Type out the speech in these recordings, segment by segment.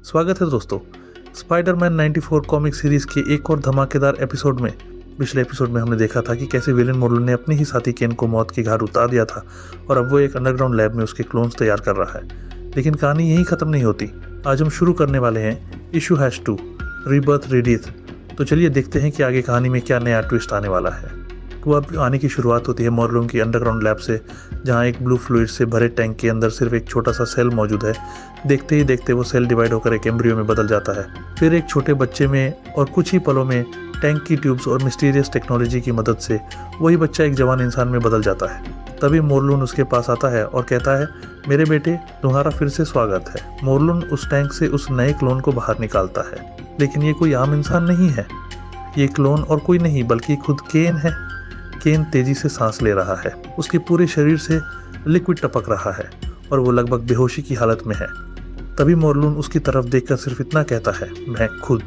स्वागत है दोस्तों स्पाइडरमैन 94 कॉमिक सीरीज के एक और धमाकेदार एपिसोड में। पिछले एपिसोड में हमने देखा था कि कैसे विलेन मोर्लन ने अपने ही साथी केन को मौत की घाट उतार दिया था और अब वो एक अंडरग्राउंड लैब में उसके क्लोन्स तैयार कर रहा है। लेकिन कहानी यहीं खत्म नहीं होती। आज हम शुरू करने वाले हैं इशू #2 रीबर्थ रीडीथ। तो चलिए देखते हैं कि आगे कहानी में क्या नया ट्विस्ट आने वाला है। तो अब आने की शुरुआत होती है मोर्लन की अंडरग्राउंड लैब से, जहां एक ब्लू फ्लूइड से भरे टैंक के अंदर सिर्फ एक छोटा सा सेल मौजूद है। देखते ही देखते वो सेल डिवाइड होकर एक एम्ब्रियो में बदल जाता है, फिर एक छोटे बच्चे में, और कुछ ही पलों में टैंक की ट्यूब्स और मिस्टीरियस टेक्नोलॉजी की मदद से वही बच्चा एक जवान इंसान में बदल जाता है। तभी मोर्लन उसके पास आता है और कहता है, मेरे बेटे तुम्हारा फिर से स्वागत है। मोर्लन उस टैंक से उस नए क्लोन को बाहर निकालता है, लेकिन ये कोई आम इंसान नहीं है। ये क्लोन और कोई नहीं बल्कि खुद केन है। केन तेजी से सांस ले रहा है, उसके पूरे शरीर से लिक्विड टपक रहा है और वो लगभग बेहोशी की हालत में है। तभी मोर्लन उसकी तरफ देखकर सिर्फ इतना कहता है, मैं खुद।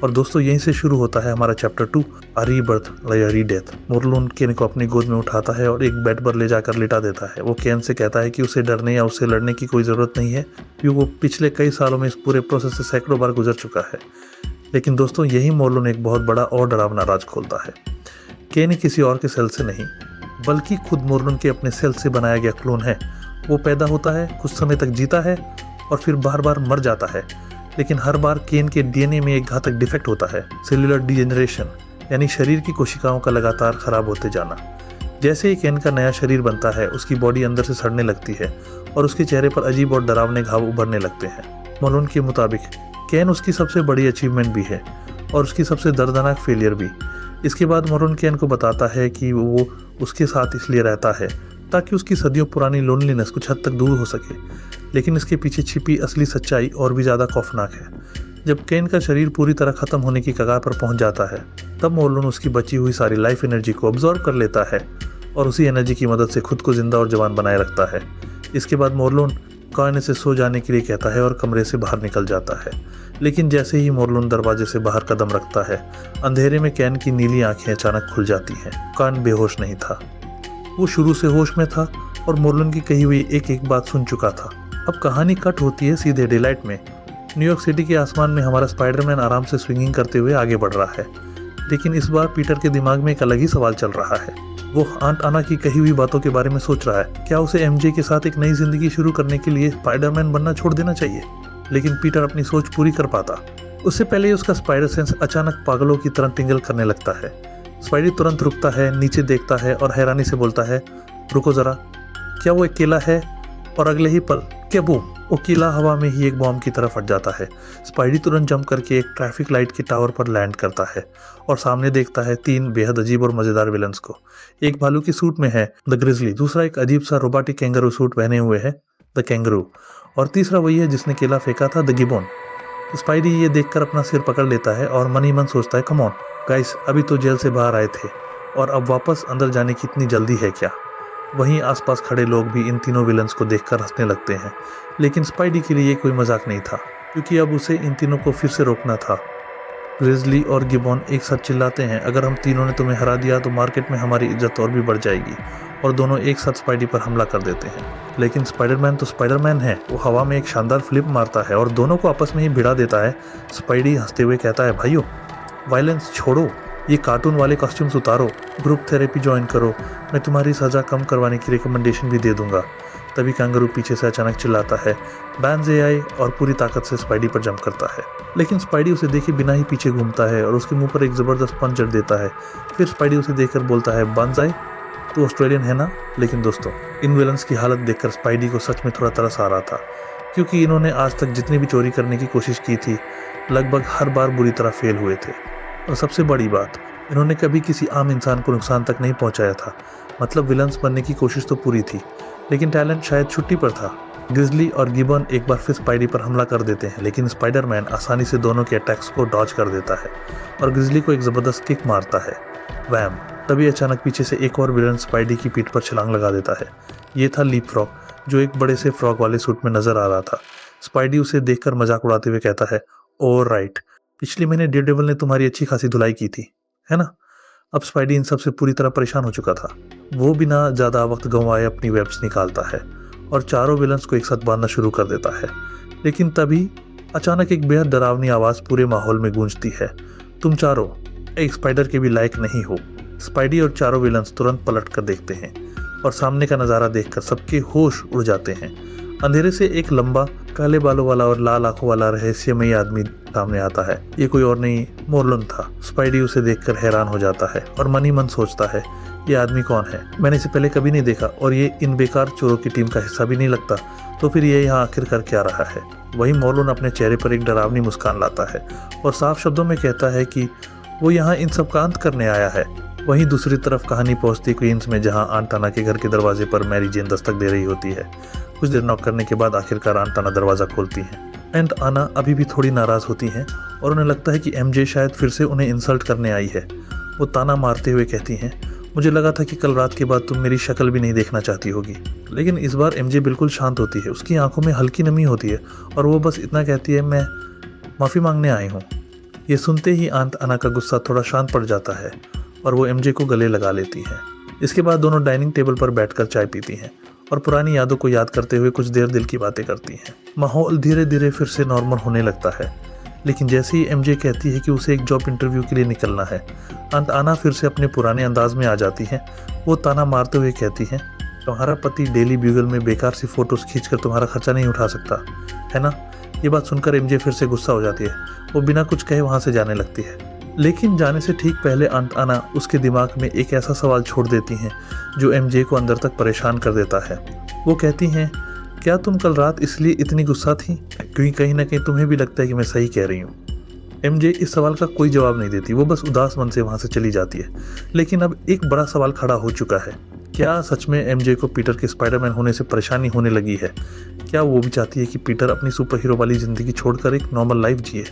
और दोस्तों यहीं से शुरू होता है हमारा चैप्टर 2 रीबर्थ या रीडेथ। मोर्लन केन को अपनी गोद में उठाता है और एक बेड पर ले जाकर लिटा देता है। वो केन से कहता है कि उसे डरने या उससे लड़ने की कोई ज़रूरत नहीं है, क्योंकि वो पिछले कई सालों में इस पूरे प्रोसेस से सैकड़ों बार गुजर चुका है। लेकिन दोस्तों यही मोर्लन एक बहुत बड़ा और डरावना राज खोलता है। केन किसी और के सेल से नहीं बल्कि खुद मोर्लन के अपने सेल से बनाया गया क्लोन है। वो पैदा होता है, कुछ समय तक जीता है और फिर बार बार मर जाता है। लेकिन हर बार केन के डीएनए में एक घातक डिफेक्ट होता है, सेल्यूलर डीजेनरेशन, यानी शरीर की कोशिकाओं का लगातार खराब होते जाना। जैसे ही केन का नया शरीर बनता है, उसकी बॉडी अंदर से सड़ने लगती है और उसके चेहरे पर अजीब और डरावने घाव उभरने लगते हैं। मोर्लन के मुताबिक केन उसकी सबसे बड़ी अचीवमेंट भी है और उसकी सबसे दर्दनाक फेलियर भी। इसके बाद मोर्लन केन को बताता है कि वो उसके साथ इसलिए रहता है ताकि उसकी सदियों पुरानी लोनलीनेस कुछ हद तक दूर हो सके। लेकिन इसके पीछे छिपी असली सच्चाई और भी ज़्यादा खौफनाक है। जब केन का शरीर पूरी तरह ख़त्म होने की कगार पर पहुंच जाता है, तब मोर्लन उसकी बची हुई सारी लाइफ एनर्जी को ऑब्जॉर्व कर लेता है और उसी एनर्जी की मदद से खुद को जिंदा और जवान बनाए रखता है। इसके बाद मोर्लन केन से सो जाने के लिए कहता है और कमरे से बाहर निकल जाता है। लेकिन जैसे ही मोर्लन दरवाजे से बाहर कदम रखता है, अंधेरे में केन की नीली आंखें अचानक खुल जाती हैं। केन बेहोश नहीं था, वो शुरू से होश में था और मोर्लन की कही हुई एक एक बात सुन चुका था। अब कहानी कट होती है सीधे डेलाइट में। न्यूयॉर्क सिटी के आसमान में हमारा स्पाइडरमैन आराम से स्विंगिंग करते हुए आगे बढ़ रहा है। लेकिन इस बार पीटर के दिमाग में एक अलग ही सवाल चल रहा है। वो आंट आना की कही हुई बातों के बारे में सोच रहा है। क्या उसे एमजे के साथ एक नई जिंदगी शुरू करने के लिए स्पाइडरमैन बनना छोड़ देना चाहिए? लेकिन पीटर अपनी सोच पूरी कर पाता उससे पहले ही उसका स्पाइडर सेंस अचानक पागलों की तरह टिंगल करने लगता है। स्पाइडी तुरंत रुकता है, नीचे देखता है और हैरानी से बोलता है, रुको जरा, क्या वो एक केला है? और अगले ही पल क्या बूम, वो केला हवा में ही एक बॉम्ब की तरह फट जाता है। स्पाइडी तुरंत जंप करके एक ट्रैफिक लाइट के टावर पर लैंड करता है और सामने देखता है 3 बेहद अजीब और मजेदार विलन्स को। एक भालू की सूट में है द ग्रिजली, दूसरा एक अजीब सा रोबोटिक कैंगरू सूट पहने हुए है द कैंगरू, और तीसरा वही है जिसने केला फेंका था द गिबॉन। स्पाइडी ये देखकर अपना सिर पकड़ लेता है और मन ही मन सोचता है, कम ऑन गाइस, अभी तो जेल से बाहर आए थे और अब वापस अंदर जाने की इतनी जल्दी है क्या? वहीं आसपास खड़े लोग भी इन तीनों विलन्स को देखकर हंसने लगते हैं। लेकिन स्पाइडी के लिए ये कोई मजाक नहीं था, क्योंकि अब उसे इन तीनों को फिर से रोकना था। ग्रिजली और गिबॉन एक साथ चिल्लाते हैं, अगर हम तीनों ने तुम्हें हरा दिया तो मार्केट में हमारी इज्जत और भी बढ़ जाएगी। और दोनों एक साथ स्पाइडी पर हमला कर देते हैं। लेकिन स्पाइडरमैन तो स्पाइडरमैन है, वो हवा में एक शानदार फ्लिप मारता है और दोनों को आपस में ही भिड़ा देता है। स्पाइडी हंसते हुए कहता है, भाइयों वायलेंस छोड़ो, ये कार्टून वाले कॉस्ट्यूम्स उतारो, ग्रुप थेरेपी ज्वाइन करो, मैं तुम्हारी सज़ा कम करवाने की रिकमेंडेशन भी दे दूंगा। तभी कैंगरू पीछे से अचानक चिल्लाता है, बैंज एआई, और पूरी ताकत से स्पाइडी पर जंप करता है। लेकिन स्पाइडी उसे देखे बिना ही पीछे घूमता है और उसके मुंह पर एक ज़बरदस्त पंच जड़ देता है। फिर स्पाइडी उसे देखकर बोलता है, बांजाई, तो ऑस्ट्रेलियन है ना? लेकिन दोस्तों इन विलन्स की हालत देखकर स्पाइडी को सच में थोड़ा तरस आ रहा था, क्योंकि इन्होंने आज तक जितनी भी चोरी करने की कोशिश की थी, लगभग हर बार बुरी तरह फेल हुए थे। और सबसे बड़ी बात, इन्होंने कभी किसी आम इंसान को नुकसान तक नहीं पहुंचाया था। मतलब विलन्स बनने की कोशिश तो पूरी थी, लेकिन टैलेंट शायद छुट्टी पर था। ग्रिजली और गिबॉन एक बार फिर स्पाइडी पर हमला कर देते हैं, लेकिन स्पाइडरमैन आसानी से दोनों के अटैक्स को डॉज कर देता है और ग्रिजली को एक ज़बरदस्त किक मारता है, वैम। तभी अचानक पीछे से एक और विलन स्पाइडी की पीठ पर छलांग लगा देता है। ये था लीप फ्रॉग, जो एक बड़े से फ्रॉग वाले सूट में नजर आ रहा था। स्पाइडी उसे देखकर मजाक उड़ाते हुए कहता है, ओ राइट, पिछले महीने डेयरडेविल ने तुम्हारी अच्छी खासी धुलाई की थी, है ना? अब स्पाइडी इन सब से पूरी तरह परेशान हो चुका था। वो बिना ज़्यादा वक्त गंवाए अपनी वेब्स निकालता है और चारों विलन्स को एक साथ बांधना शुरू कर देता है। लेकिन तभी अचानक एक बेहद डरावनी आवाज़ पूरे माहौल में गूंजती है, तुम चारों एक स्पाइडर के भी लायक नहीं हो। स्पाइडी और चारों विलन्स तुरंत पलट कर देखते हैं और सामने का नज़ारा देखकर सबके होश उड़ जाते हैं। अंधेरे से एक लंबा काले बालों वाला और लाल आंखों वाला रहस्यमयी आदमी सामने आता है। ये कोई और नहीं, मोरलून था। स्पाइडी उसे देखकर हैरान हो जाता है और मन ही मन सोचता है, ये आदमी कौन है? मैंने इसे पहले कभी नहीं देखा और ये इन बेकार चोरों की टीम का हिस्सा भी नहीं लगता, तो फिर ये यहाँ आखिर कर क्या रहा है? वहीं मोरलून अपने चेहरे पर एक डरावनी मुस्कान लाता है और साफ शब्दों में कहता है कि वो यहाँ इन सब का अंत करने आया है। वहीं दूसरी तरफ कहानी पहुंचती क्वींस में, जहां आंट आना के घर के दरवाजे पर मैरी जेन दस्तक दे रही होती है। कुछ देर नॉक करने के बाद आखिरकार आंट आना दरवाज़ा खोलती हैं। एंड आना अभी भी थोड़ी नाराज़ होती हैं और उन्हें लगता है कि एमजे शायद फिर से उन्हें इंसल्ट करने आई है। वो ताना मारते हुए कहती हैं, मुझे लगा था कि कल रात के बाद तुम मेरी शक्ल भी नहीं देखना चाहती होगी। लेकिन इस बार एमजे बिल्कुल शांत होती है, उसकी आंखों में हल्की नमी होती है और वो बस इतना कहती है, मैं माफ़ी मांगने आई हूँ। ये सुनते ही आंट आना का गुस्सा थोड़ा शांत पड़ जाता है और वो एमजे को गले लगा लेती है। इसके बाद दोनों डाइनिंग टेबल पर बैठकर चाय पीती हैं और पुरानी यादों को याद करते हुए कुछ देर दिल की बातें करती हैं। माहौल धीरे धीरे फिर से नॉर्मल होने लगता है, लेकिन जैसे ही एमजे कहती है कि उसे एक जॉब इंटरव्यू के लिए निकलना है, आंट आना फिर से अपने पुराने अंदाज में आ जाती हैं। वो ताना मारते हुए कहती हैं, तुम्हारा पति डेली ब्यूगल में बेकार सी फोटोज खींचकर तुम्हारा खर्चा नहीं उठा सकता है ना? ये बात सुनकर एमजे फिर से गुस्सा हो जाती है। वो बिना कुछ कहे वहाँ से जाने लगती है, लेकिन जाने से ठीक पहले आंट आना उसके दिमाग में एक ऐसा सवाल छोड़ देती हैं जो एमजे को अंदर तक परेशान कर देता है। वो कहती हैं, क्या तुम कल रात इसलिए इतनी गुस्सा थी क्योंकि कहीं ना कहीं तुम्हें भी लगता है कि मैं सही कह रही हूँ? एमजे इस सवाल का कोई जवाब नहीं देती, वो बस उदास मन से वहाँ से चली जाती है। लेकिन अब एक बड़ा सवाल खड़ा हो चुका है, क्या सच में एमजे को पीटर के स्पाइडरमैन होने से परेशानी होने लगी है? क्या वो भी चाहती है कि पीटर अपनी सुपर हीरो वाली ज़िंदगी छोड़कर एक नॉर्मल लाइफ जिए?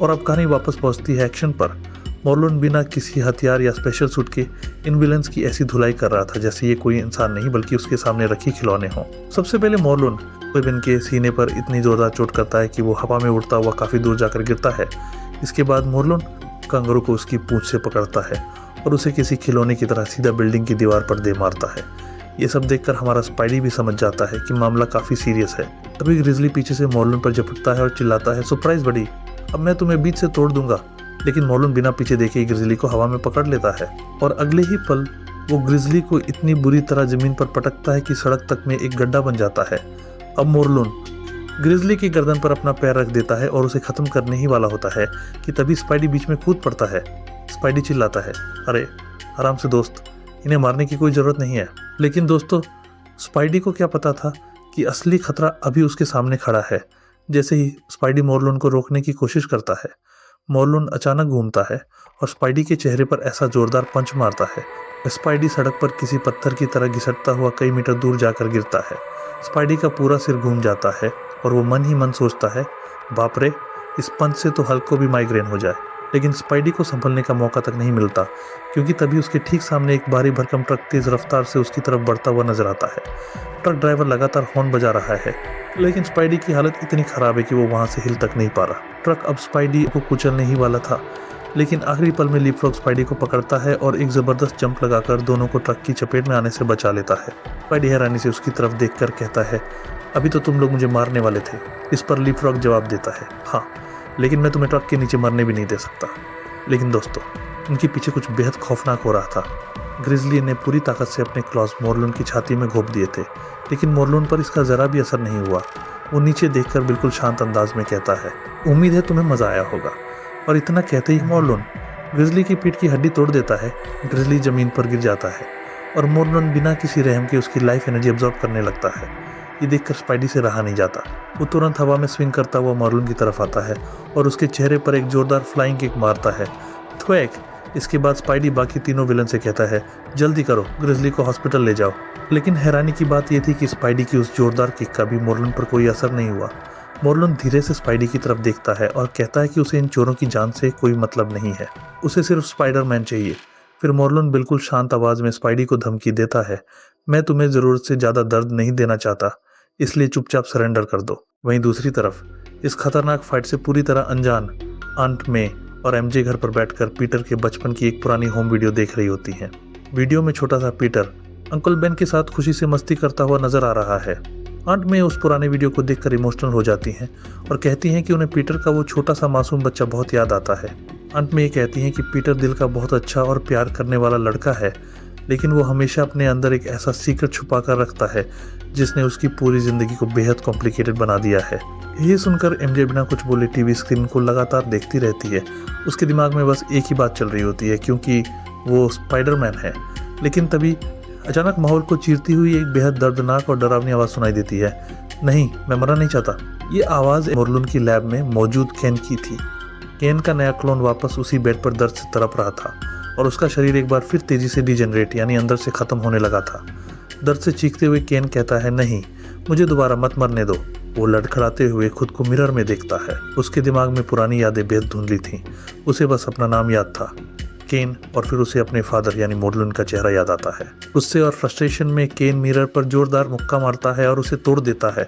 और अब कहानी वापस पहुंचती है एक्शन पर। मोरलून बिना किसी हथियार या स्पेशल सूट के इन विलन्स की ऐसी धुलाई कर रहा था जैसे ये कोई इंसान नहीं बल्कि उसके सामने रखी खिलौने हों। सबसे पहले मोरलून विलन के सीने पर इतनी जोरदार चोट करता है कि वो हवा में उड़ता हुआ काफ़ी दूर जाकर गिरता है। इसके बाद मोरलून कंगारू को उसकी पूंछ से पकड़ता है और उसे किसी खिलौने की तरह सीधा बिल्डिंग की दीवार पर दे मारता है। ये सब देखकर हमारा स्पाइडी भी समझ जाता है कि मामला काफ़ी सीरियस है। तभी ग्रिजली पीछे से मोरलून पर झपटता है और चिल्लाता है, सरप्राइज बड़ी, अब मैं तुम्हें बीच से तोड़ दूंगा। लेकिन मोरलून बिना पीछे देखे ही ग्रिजली को हवा में पकड़ लेता है और अगले ही पल वो ग्रिजली को इतनी बुरी तरह जमीन पर पटकता है कि सड़क तक में एक गड्ढा बन जाता है। अब मोरलून ग्रिजली की गर्दन पर अपना पैर रख देता है और उसे खत्म करने ही वाला होता है कि तभी स्पाइडी बीच में कूद पड़ता है। स्पाइडी चिल्लाता है, अरे आराम से दोस्त, इन्हें मारने की कोई ज़रूरत नहीं है। लेकिन दोस्तों, स्पाइडी को क्या पता था कि असली खतरा अभी उसके सामने खड़ा है। जैसे ही स्पाइडी मोरलून को रोकने की कोशिश करता है, मोरलून अचानक घूमता है और स्पाइडी के चेहरे पर ऐसा जोरदार पंच मारता है, स्पाइडी सड़क पर किसी पत्थर की तरह घिसटता हुआ कई मीटर दूर जाकर गिरता है। स्पाइडी का पूरा सिर घूम जाता है और वो मन ही मन सोचता है, बाप रे, इस पंच से तो हल्क को भी माइग्रेन हो जाए। लेकिन स्पाइडी को संभलने का मौका तक नहीं मिलता क्योंकि तभी उसके ठीक सामने एक भारी भरकम ट्रक तेज रफ्तार से उसकी तरफ बढ़ता हुआ नजर आता है। ट्रक ड्राइवर लगातार हॉर्न बजा रहा है, लेकिन स्पाइडी की हालत इतनी खराब है कि वो वहां से हिल तक नहीं पा रहा। ट्रक अब स्पाइडी को कुचलने ही वाला था, लेकिन आखिरी पल में लीपफ्रॉग स्पाइडी को पकड़ता है और एक जबरदस्त जंप लगाकर दोनों को ट्रक की चपेट में आने से बचा लेता है। स्पाइडी हैरानी से उसकी तरफ देखकर कहता है, अभी तो तुम लोग मुझे मारने वाले थे। इस पर लीपफ्रॉग जवाब देता है, हाँ, लेकिन मैं तुम्हें ट्रक के नीचे मरने भी नहीं दे सकता। लेकिन दोस्तों, उनके पीछे कुछ बेहद खौफनाक हो रहा था। ग्रिजली ने पूरी ताकत से अपने क्लॉज मोरलून की छाती में घोंप दिए थे, लेकिन मोरलून पर इसका जरा भी असर नहीं हुआ। वो नीचे देखकर बिल्कुल शांत अंदाज में कहता है, उम्मीद है तुम्हें मजा आया होगा। और इतना कहते ही मोरलून ग्रिजली की पीठ की हड्डी तोड़ देता है। ग्रिजली जमीन पर गिर जाता है और मोरलून बिना किसी रहम के उसकी लाइफ एनर्जी अब्जॉर्ब करने लगता है। ये देखकर स्पाइडी से रहा नहीं जाता। वो तुरंत हवा में स्विंग करता हुआ मोरलून की तरफ आता है और उसके चेहरे पर एक जोरदार फ्लाइंग किक मारता है। थ्वैक! इसके बाद स्पाइडी बाकी तीनों विलन से कहता है, जल्दी करो, ग्रिजली को हॉस्पिटल ले जाओ। लेकिन हैरानी की बात यह थी कि स्पाइडी की उस जोरदार किक का भी मोरलून पर कोई असर नहीं हुआ। मोरलून धीरे से स्पाइडी की तरफ देखता है और कहता है कि उसे इन चोरों की जान से कोई मतलब नहीं है, उसे सिर्फ स्पाइडरमैन चाहिए। फिर मोरलून बिल्कुल शांत आवाज में स्पाइडी को धमकी देता है, मैं तुम्हें जरूरत से ज्यादा दर्द नहीं देना चाहता, इसलिए चुपचाप सरेंडर कर दो। वहीं दूसरी तरफ इस खतरनाक फाइट से पूरी तरह अनजान आंट मे और एमजे घर पर बैठकर पीटर के बचपन की एक पुरानी होम वीडियो देख रही होती हैं। वीडियो में छोटा सा पीटर अंकल बेन के साथ खुशी से मस्ती करता हुआ नजर आ रहा है। अंत में उस पुराने वीडियो को देखकर इमोशनल हो जाती हैं और कहती हैं कि उन्हें पीटर का वो छोटा सा मासूम बच्चा बहुत याद आता है। अंत में ये कहती हैं कि पीटर दिल का बहुत अच्छा और प्यार करने वाला लड़का है, लेकिन वो हमेशा अपने अंदर एक ऐसा सीक्रेट छुपा कर रखता है जिसने उसकी पूरी ज़िंदगी को बेहद कॉम्प्लिकेटेड बना दिया है। यही सुनकर एमजे बिना कुछ बोले टीवी स्क्रीन को लगातार देखती रहती है। उसके दिमाग में बस एक ही बात चल रही होती है, क्योंकि वो स्पाइडरमैन है। लेकिन तभी अचानक माहौल को चीरती हुई एक बेहद दर्दनाक और डरावनी आवाज़ सुनाई देती है। नहीं, मैं मरना नहीं चाहता। ये आवाज़ मोरलून की लैब में मौजूद केन की थी। केन का नया क्लोन वापस उसी बेड पर दर्द से तड़प रहा था और उसका शरीर एक बार फिर तेजी से डिजेनरेट यानी अंदर से ख़त्म होने लगा था। दर्द से चीखते हुए केन कहता है, नहीं, मुझे दोबारा मत मरने दो। वो लड़खड़ाते हुए खुद को मिरर में देखता है। उसके दिमाग में पुरानी यादें बेहद धुंधली थीं। उसे बस अपना नाम याद था, केन, और फिर उसे अपने फादर यानी मोरलून का चेहरा याद आता है। गुस्से और फ्रस्ट्रेशन में केन मिरर पर जोरदार मुक्का मारता है और उसे तोड़ देता है।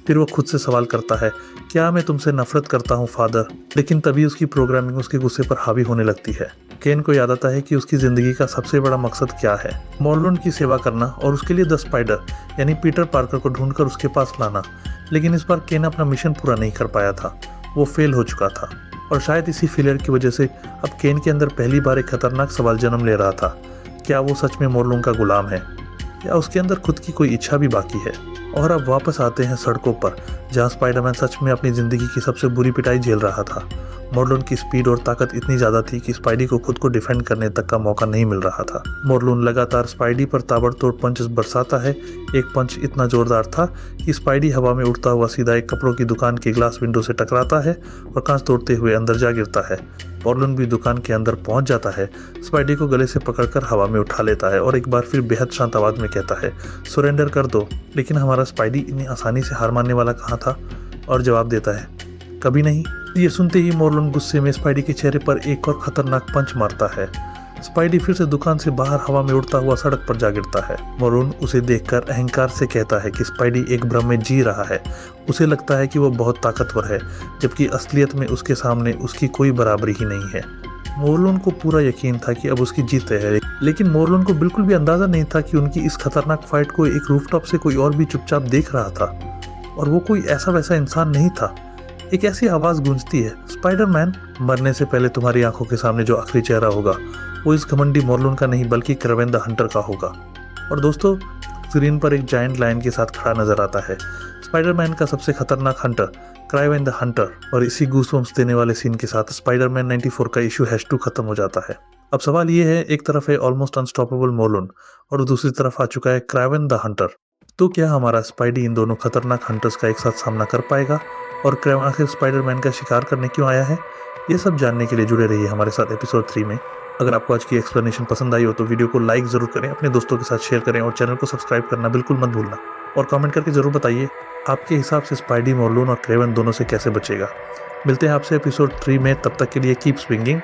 फिर वो खुद से सवाल करता है, क्या मैं तुमसे नफरत करता हूँ फादर? लेकिन तभी उसकी प्रोग्रामिंग उसके गुस्से पर हावी होने लगती है। केन को याद आता है कि उसकी ज़िंदगी का सबसे बड़ा मकसद क्या है, मोरलून की सेवा करना और उसके लिए द स्पाइडर यानी पीटर पार्कर को ढूंढकर उसके पास लाना। लेकिन इस बार केन अपना मिशन पूरा नहीं कर पाया था। वो फेल हो चुका था और शायद इसी फेलियर की वजह से अब केन के अंदर पहली बार एक खतरनाक सवाल जन्म ले रहा था। क्या वो सच में मोरलून का गुलाम है, या उसके अंदर खुद की कोई इच्छा भी बाकी है? और अब वापस आते हैं सड़कों पर, जहां स्पाइडरमैन सच में अपनी ज़िंदगी की सबसे बुरी पिटाई झेल रहा था। मोरलून की स्पीड और ताकत इतनी ज़्यादा थी कि स्पाइडी को खुद को डिफेंड करने तक का मौका नहीं मिल रहा था। मोरलून लगातार स्पाइडी पर ताबड़तोड़ पंचेस बरसाता है। एक पंच इतना जोरदार था कि स्पाइडी हवा में उड़ता हुआ सीधा एक कपड़ों की दुकान के ग्लास विंडो से टकराता है और कांच तोड़ते हुए अंदर जा गिरता है। मोरलून भी दुकान के अंदर पहुंच जाता है, स्पाइडी को गले से पकड़कर हवा में उठा लेता है और एक बार फिर बेहद शांत आवाज़ में कहता है, सरेंडर कर दो। लेकिन हमारा स्पाइडी इतनी आसानी से हार मानने वाला कहाँ था? और जवाब देता है, कभी नहीं। ये सुनते ही मोरलून गुस्से में स्पाइडी के चेहरे पर एक और खतरनाक पंच मारता है। स्पाइडी फिर से दुकान से बाहर हवा में उड़ता हुआ सड़क पर जा गिरता है। मोरलून उसे देखकर अहंकार से कहता है कि स्पाइडी एक भ्रम में जी रहा है। उसे लगता है कि वो बहुत ताकतवर है, जबकि असलियत में उसके सामने उसकी कोई बराबरी ही नहीं है। मोरलून को पूरा यकीन था कि अब उसकी जीत है, लेकिन मोरलून को बिल्कुल भी अंदाजा नहीं था कि उनकी इस खतरनाक फाइट को एक रूफटॉप से कोई और भी चुपचाप देख रहा था। और वो कोई ऐसा वैसा इंसान नहीं था। एक ऐसी आवाज़ गूंजती है, स्पाइडरमैन, मरने से पहले तुम्हारी आंखों के सामने जो आखिरी चेहरा होगा वो इस घमंडी मोरलून का नहीं बल्कि क्रेवेन द हंटर का होगा। और दोस्तों, स्क्रीन पर एक जायंट लायन के साथ खड़ा नजर आता है, स्पाइडरमैन का सबसे खतरनाक हंटर, क्रेवेन द हंटर। और इसी गूज़बम्प्स देने वाले सीन के साथ स्पाइडरमैन 94 का इशू #2 खत्म हो जाता है। अब सवाल ये है, एक तरफ है ऑलमोस्ट अनस्टॉपेबल मोरलून और दूसरी तरफ आ चुका है क्रेवेन द हंटर। तो क्या हमारा स्पाइडी इन दोनों खतरनाक हंटर्स का एक साथ सामना कर पाएगा? और क्रेवेन आखिर स्पाइडरमैन का शिकार करने क्यों आया है? ये सब जानने के लिए जुड़े रहिए हमारे साथ एपिसोड 3 में। अगर आपको आज की एक्सप्लेनेशन पसंद आई हो तो वीडियो को लाइक ज़रूर करें, अपने दोस्तों के साथ शेयर करें और चैनल को सब्सक्राइब करना बिल्कुल मत भूलना। और कमेंट करके ज़रूर बताइए आपके हिसाब से स्पाइडी, मोरलून और क्रेवेन दोनों से कैसे बचेगा। मिलते हैं आपसे एपिसोड 3 में, तब तक के लिए कीप स्विंगिंग।